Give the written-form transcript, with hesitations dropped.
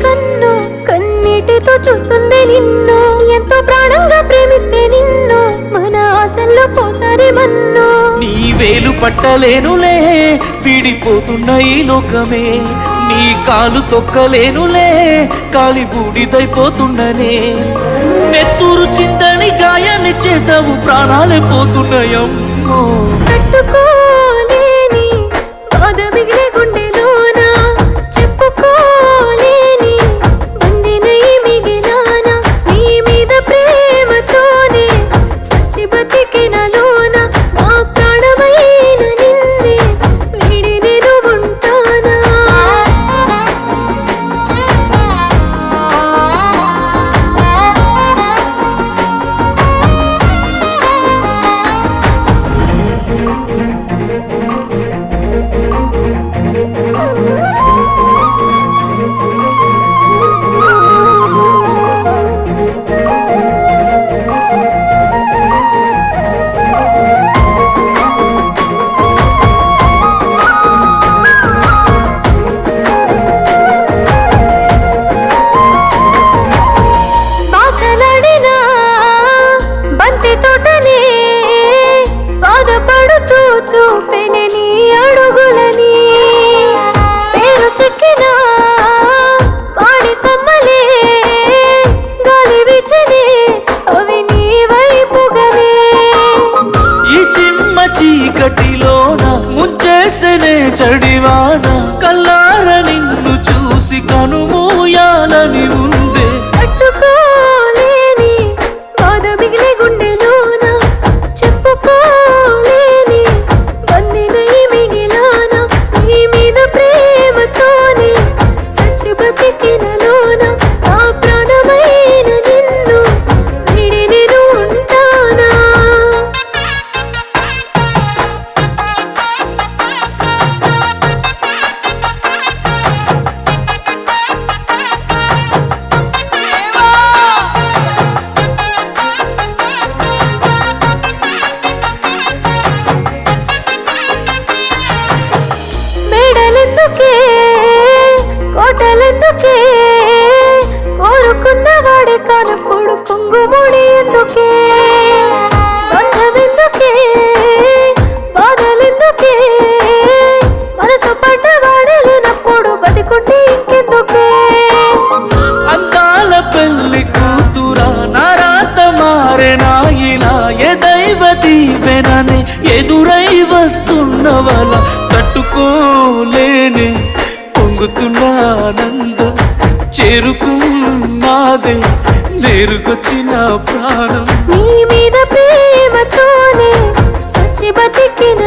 కన్ను కన్నీటితో చూస్తుంది నిన్ను, ఎంతో ప్రాణంగా ప్రేమిస్తే నిన్ను, మన ఆశల్లో పోసారి మన్ను. నీ వేలు పట్టలేనులే విడిపోతున్న ఈ లోకమే, నీ కాలు తొక్కలేనులే కాలి బూడిదైపోతున్ననే. నెత్తూరు చిందని గాయాన్ని చేసావు ప్రాణాలే పోతున్నాయమ్మో. తట్టుకోలేని బాధ మిగిలే గుండెలోన, చెప్పుకోలేని బందినై మిగిలానా, నీ మీద ప్రేమతోనే సచ్చి బతికినలోన, నా ప్రాణమైన నిన్నే వీడి నేను ఉంటానా. చూపెనే నీ అడుగులని, పేరు చెక్కిన వాడి కొమ్మలే గాలి విచనే అవి నీ వైపుగనే. ఈ చిమ్మ చీకటిలోన ముంచేసనే చడివాన, కల్లార నిన్ను చూసి కనుమూయాలని ఉందే. తట్టుకోలేని బాధ మిగిలే గుండెలోన, చెప్పుకోలేని బందినై మిగిలానా, నీ మీద ప్రేమతోనే సచ్చి బతికినలోన, నా ప్రాణమైన నిన్ను వీడి నేను ఉంటానా. మేడలెందుకే కోటలెందుకే, కోరుకున్న వాడే కానప్పుడు కుంగుముడి ఎందుకే, బంధమెందుకే బాధలెందుకే, మనసు పడ్డ వాడే లేనప్పుడు బతికుంటే ఇంకెందుకే. అందాల పెళ్లి కూతురా నారాత మారేనా ఇలా, ఏ దైవ దీవెననే ఎదురై వస్తున్నవల, తట్టుకోలేనే పొంగుతున్న ఆనందం, చేరుకున్నాదే నేరుకొచ్చిన ప్రాణం. నీ మీద ప్రేమతోనే సచ్చి బతికిన